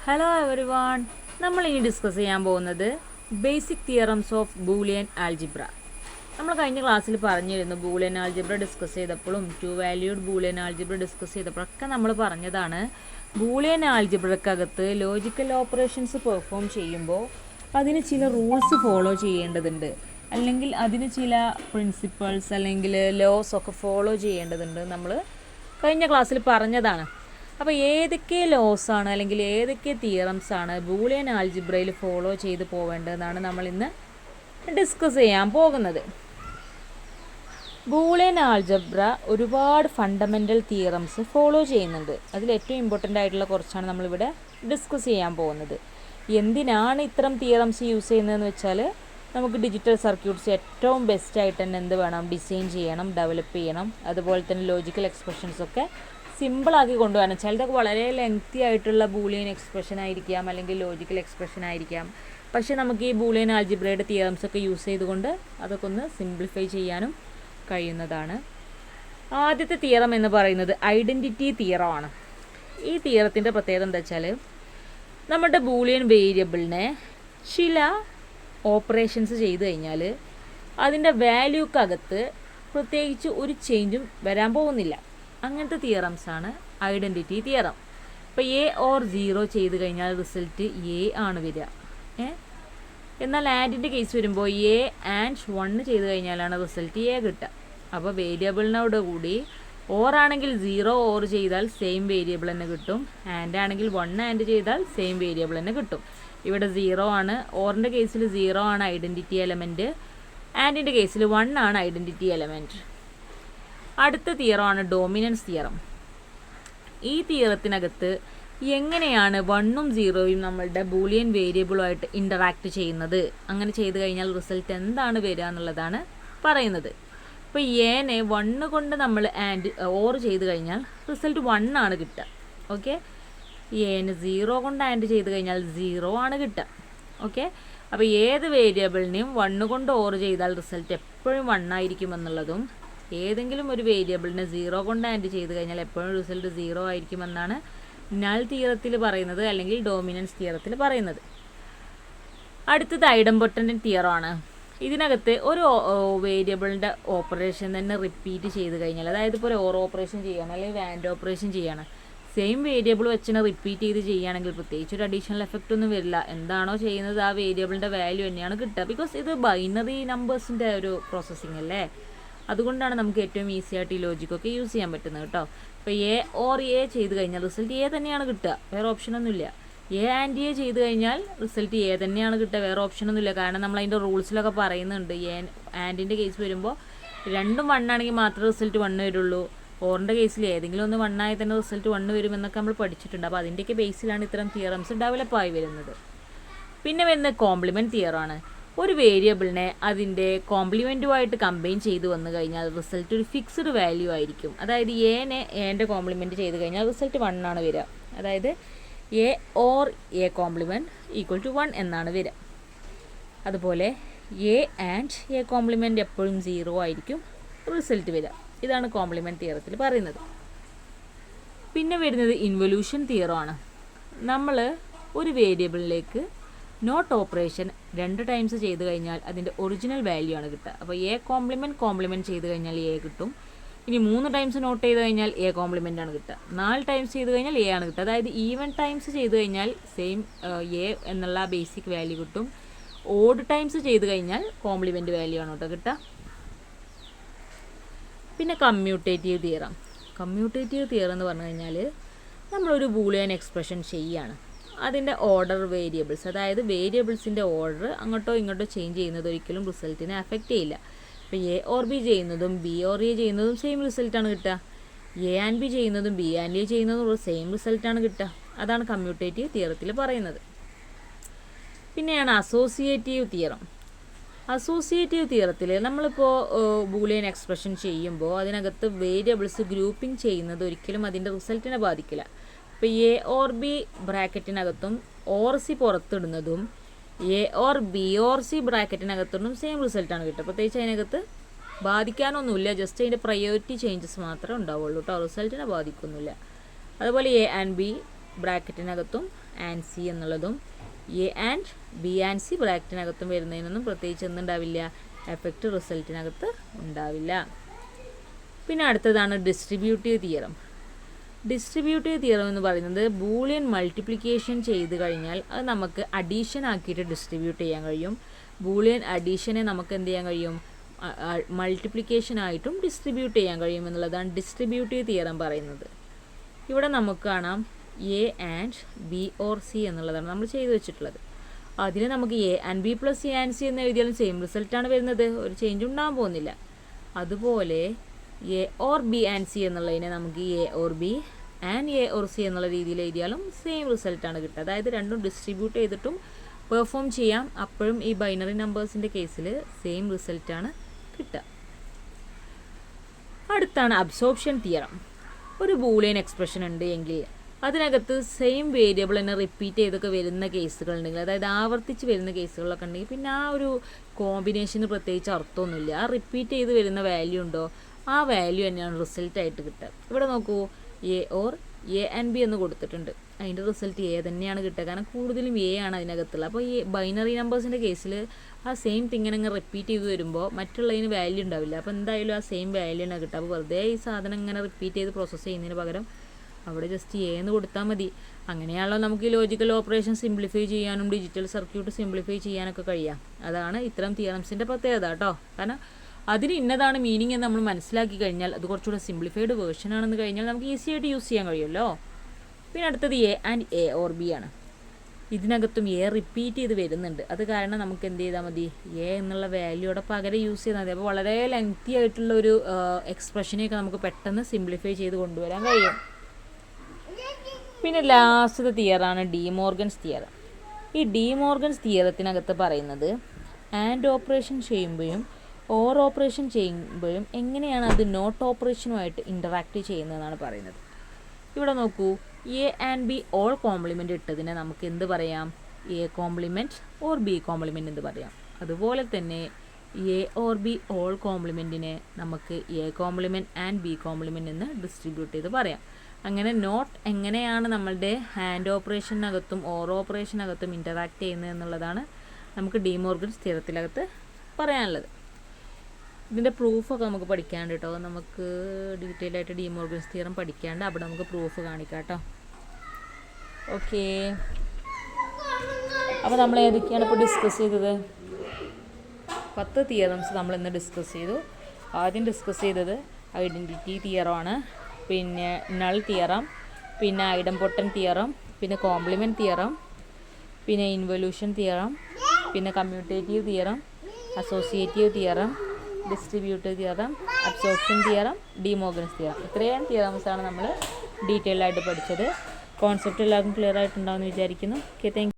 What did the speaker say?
Hello everyone, നമ്മൾ ഇനി discuss ചെയ്യാൻ പോകുന്നത് basic theorems of Boolean algebra. നമ്മൾ കഴിഞ്ഞ ക്ലാസ്സിൽ പറഞ്ഞിരുന്നു ബൂലിയൻ ആൽജിബ്ര ഡിസ്കസ് ചെയ്തപ്പോഴും two valued Boolean algebra discuss ചെയ്തപ്പോഴൊക്കെ നമ്മൾ പറഞ്ഞതാണ് ബൂലിയൻ ആൽജിബ്രക്കകത്ത് ലോജിക്കൽ ഓപ്പറേഷൻസ് പെർഫോം ചെയ്യുമ്പോൾ അതിന് ചില റൂൾസ് ഫോളോ ചെയ്യേണ്ടതുണ്ട്, അല്ലെങ്കിൽ അതിന് ചില പ്രിൻസിപ്പിൾസ് അല്ലെങ്കിൽ ലോസ് ഒക്കെ ഫോളോ ചെയ്യേണ്ടതുണ്ട്. നമ്മൾ കഴിഞ്ഞ ക്ലാസ്സിൽ പറഞ്ഞതാണ്. അപ്പോൾ ഏതൊക്കെ ലോസാണ് അല്ലെങ്കിൽ ഏതൊക്കെ തിയറംസാണ് ബൂലിയൻ ആൽജിബ്രയിൽ ഫോളോ ചെയ്ത് പോവേണ്ടതെന്നാണ് നമ്മൾ ഇന്ന് ഡിസ്കസ് ചെയ്യാൻ പോകുന്നത്. ബൂലിയൻ ആൽജിബ്ര ഒരുപാട് ഫണ്ടമെൻ്റൽ തിയറംസ് ഫോളോ ചെയ്യുന്നുണ്ട്. അതിൽ ഏറ്റവും ഇമ്പോർട്ടൻ്റ് ആയിട്ടുള്ള കുറച്ചാണ് നമ്മളിവിടെ ഡിസ്കസ് ചെയ്യാൻ പോകുന്നത്. എന്തിനാണ് ഇത്തരം തിയറംസ് യൂസ് ചെയ്യുന്നതെന്ന് വെച്ചാൽ നമുക്ക് ഡിജിറ്റൽ സർക്യൂട്ട്സ് ഏറ്റവും ബെസ്റ്റായിട്ട് തന്നെ എന്ത് വേണം, ഡിസൈൻ ചെയ്യണം, ഡെവലപ്പ് ചെയ്യണം. അതുപോലെ തന്നെ ലോജിക്കൽ എക്സ്പ്രഷൻസൊക്കെ സിമ്പിളാക്കി കൊണ്ടുപോകാനും. ചിലതൊക്കെ വളരെ ലെങ്തി ആയിട്ടുള്ള ബൂലിയൻ എക്സ്പ്രഷൻ ആയിരിക്കാം, അല്ലെങ്കിൽ ലോജിക്കൽ എക്സ്പ്രഷൻ ആയിരിക്കാം. പക്ഷേ നമുക്ക് ഈ ബൂലിയൻ ആൽജിബ്രയുടെ തിയറംസൊക്കെ യൂസ് ചെയ്തുകൊണ്ട് അതൊക്കെ ഒന്ന് സിംപ്ലിഫൈ ചെയ്യാനും കഴിയുന്നതാണ്. ആദ്യത്തെ തിയറം എന്ന് പറയുന്നത് ഐഡൻറ്റിറ്റി തിയറമാണ്. ഈ തിയറത്തിൻ്റെ പ്രത്യേകത എന്താ വെച്ചാൽ നമ്മുടെ ബൂലിയൻ വേരിയബിളിനെ ചില ഓപ്പറേഷൻസ് ചെയ്ത് കഴിഞ്ഞാൽ അതിൻ്റെ വാല്യൂക്കകത്ത് പ്രത്യേകിച്ച് ഒരു ചേഞ്ചും വരാൻ പോകുന്നില്ല. അങ്ങനത്തെ തിയറംസാണ് ഐഡൻറ്റിറ്റി തിയറം. ഇപ്പോൾ എ ഓർ 0 ചെയ്ത് കഴിഞ്ഞാൽ റിസൾട്ട് എ ആണ് വരിക. എന്നാൽ ആൻഡിൻ്റെ കേസ് വരുമ്പോൾ എ ആൻഡ് 1 ചെയ്ത് കഴിഞ്ഞാലാണ് റിസൾട്ട് എ കിട്ടുക. അപ്പോൾ വേരിയബിളിനോട് കൂടി ഓർ ആണെങ്കിൽ 0 ഓർ ചെയ്താൽ സെയിം വേരിയബിൾ തന്നെ കിട്ടും. ആൻഡ് ആണെങ്കിൽ 1 ആൻഡ് ചെയ്താൽ സെയിം വേരിയബിൾ തന്നെ കിട്ടും. ഇവിടെ 0 ആണ്, ഓറിൻ്റെ കേസിൽ 0 ആണ് ഐഡൻറ്റിറ്റി എലമെൻറ്റ്, ആൻഡിൻ്റെ കേസിൽ 1 ആണ് ഐഡൻറ്റിറ്റി എലമെൻറ്റ്. അടുത്ത തിയറമാണ് ഡോമിനൻസ് തിയറം. ഈ തിയറത്തിനകത്ത് എങ്ങനെയാണ് 1ഉം 0യും നമ്മളുടെ ബൂലിയൻ വേരിയബിളുമായിട്ട് ഇൻ്ററാക്ട് ചെയ്യുന്നത്, അങ്ങനെ ചെയ്ത് കഴിഞ്ഞാൽ റിസൾട്ട് എന്താണ് വരിക എന്നുള്ളതാണ് പറയുന്നത്. ഇപ്പോൾ എനെ 1 കൊണ്ട് നമ്മൾ ആൻഡ് ഓർ ചെയ്ത് കഴിഞ്ഞാൽ റിസൾട്ട് 1 ആണ് കിട്ടുക. ഓക്കെ, എന് 0 കൊണ്ട് ആൻഡ് ചെയ്ത് കഴിഞ്ഞാൽ 0 ആണ് കിട്ടുക. ഓക്കെ, അപ്പോൾ ഏത് വേരിയബിളിനെയും 1 കൊണ്ട് ഓർ ചെയ്താൽ റിസൾട്ട് എപ്പോഴും 1 ആയിരിക്കുമെന്നുള്ളതും ഏതെങ്കിലും ഒരു വേരിയബിളിനെ 0 കൊണ്ട് ആൻഡ് ചെയ്ത് കഴിഞ്ഞാൽ എപ്പോഴും റിസൾട്ട് 0 ആയിരിക്കുമെന്നാണ് നൾ തിയറത്തിൽ പറയുന്നത്, അല്ലെങ്കിൽ ഡോമിനൻസ് തിയറത്തിൽ പറയുന്നത്. അടുത്തത് ഐഡംപൊട്ടൻ്റ് തിയറമാണ്. ഇതിനകത്ത് ഒരു വേരിയബിളിൻ്റെ ഓപ്പറേഷൻ തന്നെ റിപ്പീറ്റ് ചെയ്ത് കഴിഞ്ഞാൽ, അതായത് ഇപ്പോൾ ഒരു ഓർ ഓപ്പറേഷൻ ചെയ്യണം അല്ലെങ്കിൽ ആൻഡ് ഓപ്പറേഷൻ ചെയ്യണം, സെയിം വേരിയബിൾ വെച്ചിനെ റിപ്പീറ്റ് ചെയ്ത് ചെയ്യുകയാണെങ്കിൽ പ്രത്യേകിച്ച് ഒരു അഡീഷണൽ എഫക്റ്റ് ഒന്നും വരില്ല. എന്താണോ ചെയ്യുന്നത് ആ വേരിയബിളിൻ്റെ വാല്യൂ തന്നെയാണ് കിട്ടുക. ബിക്കോസ് ഇത് ബൈനറി നമ്പേഴ്സിൻ്റെ ഒരു പ്രോസസ്സിങ് അല്ലേ, അതുകൊണ്ടാണ് നമുക്ക് ഏറ്റവും ഈസി ആയിട്ട് ഈ ലോജിക്കൊക്കെ യൂസ് ചെയ്യാൻ പറ്റുന്നത് കേട്ടോ. ഇപ്പോൾ എ ഓർ എ ചെയ്ത് കഴിഞ്ഞാൽ റിസൾട്ട് എ തന്നെയാണ് കിട്ടുക, വേറെ ഓപ്ഷനൊന്നുമില്ല. എ ആൻഡ് എ ചെയ്ത് കഴിഞ്ഞാൽ റിസൾട്ട് എ തന്നെയാണ് കിട്ടുക, വേറെ ഓപ്ഷനൊന്നുമില്ല. കാരണം നമ്മൾ അതിൻ്റെ റൂൾസിലൊക്കെ പറയുന്നുണ്ട് എ ആൻഡിൻ്റെ കേസ് വരുമ്പോൾ രണ്ടും 1 ആണെങ്കിൽ മാത്രമേ റിസൾട്ട് 1 വരുള്ളൂ. ഓറിൻ്റെ കേസിൽ ഏതെങ്കിലും ഒന്ന് 1 ആയി തന്നെ റിസൾട്ട് 1 വരുമെന്നൊക്കെ നമ്മൾ പഠിച്ചിട്ടുണ്ട്. അപ്പോൾ അതിൻ്റെയൊക്കെ ബേസിലാണ് ഇത്തരം തിയറംസ് ഡെവലപ്പായി വരുന്നത്. പിന്നെ വരുന്നത് കോംപ്ലിമെൻറ്റ് തിയറാണ്. ഒരു വേരിയബിളിനെ അതിൻ്റെ കോംപ്ലിമെൻറ്റുമായിട്ട് കമ്പൈൻ ചെയ്ത് വന്നു കഴിഞ്ഞാൽ റിസൾട്ട് ഒരു ഫിക്സ്ഡ് വാല്യൂ ആയിരിക്കും. അതായത് എനെ എൻ്റെ കോംപ്ലിമെൻറ്റ് ചെയ്ത് കഴിഞ്ഞാൽ റിസൾട്ട് 1 ആണ് വരിക. അതായത് A or A complement equal to 1 എന്നാണ് വരിക. അതുപോലെ എ ആൻഡ് എ കോംപ്ലിമെൻറ്റ് എപ്പോഴും 0 ആയിരിക്കും റിസൾട്ട് വരിക. ഇതാണ് കോംപ്ലിമെൻറ്റ് തിയറത്തിൽ പറയുന്നത്. പിന്നെ വരുന്നത് ഇൻവല്യൂഷൻ തിയറമാണ്. നമ്മൾ ഒരു വേരിയബിളിലേക്ക് നോട്ട് ഓപ്പറേഷൻ 2 ടൈംസ് ചെയ്ത് കഴിഞ്ഞാൽ അതിൻ്റെ ഒറിജിനൽ വാല്യൂ ആണ് കിട്ടുക. അപ്പോൾ എ കോംപ്ലിമെൻറ്റ് ചെയ്ത് കഴിഞ്ഞാൽ എ കിട്ടും. ഇനി 3 ടൈംസ് നോട്ട് ചെയ്ത് കഴിഞ്ഞാൽ എ കോംപ്ലിമെൻ്റ് ആണ് കിട്ടുക. 4 ടൈംസ് ചെയ്ത് കഴിഞ്ഞാൽ എ ആണ് കിട്ടുക. അതായത് ഈവൻ ടൈംസ് ചെയ്ത് കഴിഞ്ഞാൽ സെയിം എ എന്നുള്ള ബേസിക് വാല്യൂ കിട്ടും. ഓഡ് ടൈംസ് ചെയ്ത് കഴിഞ്ഞാൽ കോംപ്ലിമെൻ്റ് വാല്യൂ ആണ് കേട്ടോ കിട്ടുക. പിന്നെ കമ്മ്യൂട്ടേറ്റീവ് തിയറം. കമ്മ്യൂട്ടേറ്റീവ് തിയറം എന്ന് പറഞ്ഞു കഴിഞ്ഞാൽ നമ്മളൊരു ബൂളിയൻ എക്സ്പ്രഷൻ ചെയ്യുകയാണ്, അതിൻ്റെ ഓർഡർ വേരിയബിൾസ്, അതായത് വേരിയബിൾസിൻ്റെ ഓർഡർ അങ്ങോട്ടോ ഇങ്ങോട്ടോ ചേഞ്ച് ചെയ്യുന്നത് ഒരിക്കലും റിസൾട്ടിനെ അഫക്റ്റ് ചെയ്യില്ല. ഇപ്പോൾ എ ഓർ ബി ചെയ്യുന്നതും ബി ഓർ എ ചെയ്യുന്നതും സെയിം റിസൾട്ടാണ് കിട്ടുക. എ ആൻഡ് ബി ചെയ്യുന്നതും ബി ആൻഡ് എ ചെയ്യുന്നതും സെയിം റിസൾട്ടാണ് കിട്ടുക. അതാണ് കമ്മ്യൂട്ടേറ്റീവ് തിയറത്തിൽ പറയുന്നത്. പിന്നെയാണ് അസോസിയേറ്റീവ് തിയറം. അസോസിയേറ്റീവ് തിയറത്തിൽ നമ്മളിപ്പോൾ ബൂളിയൻ എക്സ്പ്രഷൻ ചെയ്യുമ്പോൾ അതിനകത്ത് വേരിയബിൾസ് ഗ്രൂപ്പിംഗ് ചെയ്യുന്നത് ഒരിക്കലും അതിൻ്റെ റിസൾട്ടിനെ ബാധിക്കില്ല. ഇപ്പോൾ എ ഓർ ബി ബ്രാക്കറ്റിനകത്തും ഓർ സി പുറത്തിടുന്നതും A or B or C ബ്രാക്കറ്റിനകത്തും സെയിം റിസൾട്ടാണ് കിട്ടുക. പ്രത്യേകിച്ച് അതിനകത്ത് ബാധിക്കാനൊന്നുമില്ല, ജസ്റ്റ് അതിൻ്റെ പ്രയോറിറ്റി ചേഞ്ചസ് മാത്രമേ ഉണ്ടാവുള്ളൂ കേട്ടോ, റിസൾട്ടിനെ ബാധിക്കൊന്നുമില്ല. അതുപോലെ എ ആൻഡ് ബി ബ്രാക്കറ്റിനകത്തും ആൻഡ് സി എന്നുള്ളതും A and B and C ബ്രാക്കറ്റിനകത്തും വരുന്നതിനൊന്നും പ്രത്യേകിച്ച് എന്തുണ്ടാവില്ല, എഫക്റ്റ് റിസൾട്ടിനകത്ത് ഉണ്ടാവില്ല. പിന്നെ അടുത്തതാണ് ഡിസ്ട്രിബ്യൂട്ടീവ് തിയറം. ഡിസ്ട്രിബ്യൂട്ടീവ് തിയറം എന്ന് പറയുന്നത് ബൂളിയൻ മൾട്ടിപ്ലിക്കേഷൻ ചെയ്ത് കഴിഞ്ഞാൽ അത് നമുക്ക് അഡീഷൻ ആക്കിയിട്ട് ഡിസ്ട്രിബ്യൂട്ട് ചെയ്യാൻ കഴിയും. ബൂളിയൻ അഡീഷനെ നമുക്ക് എന്ത് ചെയ്യാൻ കഴിയും, മൾട്ടിപ്ലിക്കേഷൻ ആയിട്ടും ഡിസ്ട്രിബ്യൂട്ട് ചെയ്യാൻ കഴിയും എന്നുള്ളതാണ് ഡിസ്ട്രിബ്യൂട്ടീവ് തിയറം പറയുന്നത്. ഇവിടെ നമുക്ക് കാണാം A and B or C എന്നുള്ളതാണ് നമ്മൾ ചെയ്തു വെച്ചിട്ടുള്ളത്. അതിന് നമുക്ക് A and B plus A and C എന്ന് എഴുതിയാലും സെയിം റിസൾട്ടാണ് വരുന്നത്, ഒരു ചേഞ്ച് ഉണ്ടാകാൻ പോകുന്നില്ല. അതുപോലെ A or B and C എന്നുള്ളതിനെ നമുക്ക് A or B and A or C എന്നുള്ള രീതിയിൽ എഴുതിയാലും സെയിം റിസൾട്ടാണ് കിട്ടുക. അതായത് രണ്ടും ഡിസ്ട്രിബ്യൂട്ട് ചെയ്തിട്ടും പെർഫോം ചെയ്യാം, അപ്പോഴും ഈ ബൈനറി നമ്പേഴ്സിൻ്റെ കേസിൽ സെയിം റിസൾട്ടാണ് കിട്ടുക. അടുത്താണ് അബ്സോർപ്ഷൻ തിയറം. ഒരു ബൂളിയൻ എക്സ്പ്രഷൻ ഉണ്ട് എങ്കിൽ അതിനകത്ത് സെയിം വേരിയബിൾ തന്നെ റിപ്പീറ്റ് ചെയ്തൊക്കെ വരുന്ന കേസുകളുണ്ടെങ്കിൽ, അതായത് ആവർത്തിച്ച് വരുന്ന കേസുകളൊക്കെ ഉണ്ടെങ്കിൽ പിന്നെ ആ ഒരു കോമ്പിനേഷന് പ്രത്യേകിച്ച് അർത്ഥമൊന്നുമില്ല. ആ റിപ്പീറ്റ് ചെയ്ത് വരുന്ന വാല്യൂ ഉണ്ടോ, ആ വാല്യൂ തന്നെയാണ് റിസൾട്ടായിട്ട് കിട്ടുക. ഇവിടെ നോക്കൂ, A or A and B എന്ന് കൊടുത്തിട്ടുണ്ട്, അതിൻ്റെ റിസൾട്ട് എ തന്നെയാണ് കിട്ടുക, കാരണം കൂടുതലും എ ആണ് അതിനകത്തുള്ളത്. അപ്പോൾ ഈ ബൈനറി നമ്പേഴ്സിൻ്റെ കേസിൽ ആ സെയിം തിങ്ങനെ റിപ്പീറ്റ് ചെയ്ത് വരുമ്പോൾ മറ്റുള്ളതിന് വാല്യൂ ഉണ്ടാവില്ല. അപ്പോൾ എന്തായാലും ആ സെയിം വാല്യൂ ആണ് കിട്ടുക. അപ്പോൾ വെറുതെ ഈ സാധനം ഇങ്ങനെ റിപ്പീറ്റ് ചെയ്ത് പ്രോസസ്സ് ചെയ്യുന്നതിന് പകരം അവിടെ ജസ്റ്റ് എ എന്ന് കൊടുത്താൽ മതി. അങ്ങനെയാണല്ലോ നമുക്ക് ഈ ലോജിക്കൽ ഓപ്പറേഷൻ സിംപ്ലിഫൈ ചെയ്യാനും ഡിജിറ്റൽ സർക്യൂട്ട് സിംപ്ലിഫൈ ചെയ്യാനൊക്കെ കഴിയാം. അതാണ് ഇത്തരം തിയറംസിൻ്റെ പ്രത്യേകത കേട്ടോ. കാരണം അതിന് ഇന്നതാണ് മീനിങ് എന്ന് നമ്മൾ മനസ്സിലാക്കി കഴിഞ്ഞാൽ അത് കുറച്ചുകൂടെ സിംപ്ലിഫൈഡ് വേർഷൻ ആണെന്ന് കഴിഞ്ഞാൽ നമുക്ക് ഈസി ആയിട്ട് യൂസ് ചെയ്യാൻ കഴിയുമല്ലോ. പിന്നെ അടുത്തത് A and A or B ആണ്. ഇതിനകത്തും എ റിപ്പീറ്റ് ചെയ്ത് വരുന്നുണ്ട്. അത് കാരണം നമുക്ക് എന്ത് ചെയ്താൽ മതി, എ എന്നുള്ള വാല്യൂടെ പകരം യൂസ് ചെയ്താൽ മതി. അപ്പോൾ വളരെ ലെങ്തി ആയിട്ടുള്ള ഒരു എക്സ്പ്രഷനെയൊക്കെ നമുക്ക് പെട്ടെന്ന് സിംപ്ലിഫൈ ചെയ്ത് കൊണ്ടുവരാൻ കഴിയും. പിന്നെ ലാസ്റ്റത്തെ തിയറാണ് ഡീമോർഗൻസ് തിയറം. ഈ ഡീമോർഗൻസ് തിയറത്തിനകത്ത് പറയുന്നത് ആൻഡ് ഓപ്പറേഷൻ ചെയ്യുമ്പോഴും ഓർ ഓപ്പറേഷൻ ചെയ്യുമ്പോഴും എങ്ങനെയാണ് അത് നോട്ട് ഓപ്പറേഷനുമായിട്ട് ഇൻ്ററാക്ട് ചെയ്യുന്നതെന്നാണ് പറയുന്നത്. ഇവിടെ നോക്കൂ, A and B whole complement ഇട്ടതിനെ നമുക്ക് എന്ത് പറയാം, A complement or B complement എന്ന് പറയാം. അതുപോലെ തന്നെ എ ഓർ ബി ഓൾ കോംപ്ലിമെൻറ്റിനെ നമുക്ക് A complement and B complement എന്ന് ഡിസ്ട്രിബ്യൂട്ട് ചെയ്ത് പറയാം. അങ്ങനെ നോട്ട് എങ്ങനെയാണ് നമ്മളുടെ ഹാൻഡ് ഓപ്പറേഷനകത്തും ഓർ ഓപ്പറേഷനകത്തും ഇൻ്ററാക്ട് ചെയ്യുന്നത് എന്നുള്ളതാണ് നമുക്ക് ഡീമോർഗൻസ് തിയറത്തിനകത്ത് പറയാനുള്ളത്. ഇതിൻ്റെ പ്രൂഫൊക്കെ നമുക്ക് പഠിക്കാണ്ട് കേട്ടോ. നമുക്ക് ഡീറ്റെയിൽ ആയിട്ട് ഡീമോർഗൻസ് തിയറം പഠിക്കാണ്ട് അവിടെ നമുക്ക് പ്രൂഫ് കാണിക്കാം കേട്ടോ. ഓക്കേ, അപ്പോൾ നമ്മൾ ഏതൊക്കെയാണ് ഇപ്പോൾ ഡിസ്കസ് ചെയ്തത്? 10 തിയറംസ് നമ്മൾ ഇന്ന് ഡിസ്കസ് ചെയ്തു. ആദ്യം ഡിസ്കസ് ചെയ്തത് ഐഡൻറ്റിറ്റി തിയറമാണ്, പിന്നെ നൾ തിയറം, പിന്നെ ഐഡംപൊട്ടൻ തിയറം, പിന്നെ കോംപ്ലിമെൻറ്റ് തിയറം, പിന്നെ ഇൻവല്യൂഷൻ തിയറം, പിന്നെ commutative theorem, associative theorem, distributive theorem, absorption theorem, De Morgan's theorem. ഇത്രയും തിയറംസാണ് നമ്മൾ ഡീറ്റെയിൽ ആയിട്ട് പഠിച്ചത്. കോൺസെപ്റ്റ് എല്ലാവർക്കും ക്ലിയർ ആയിട്ടുണ്ടാവുമെന്ന് വിചാരിക്കുന്നു. Okay, thank you.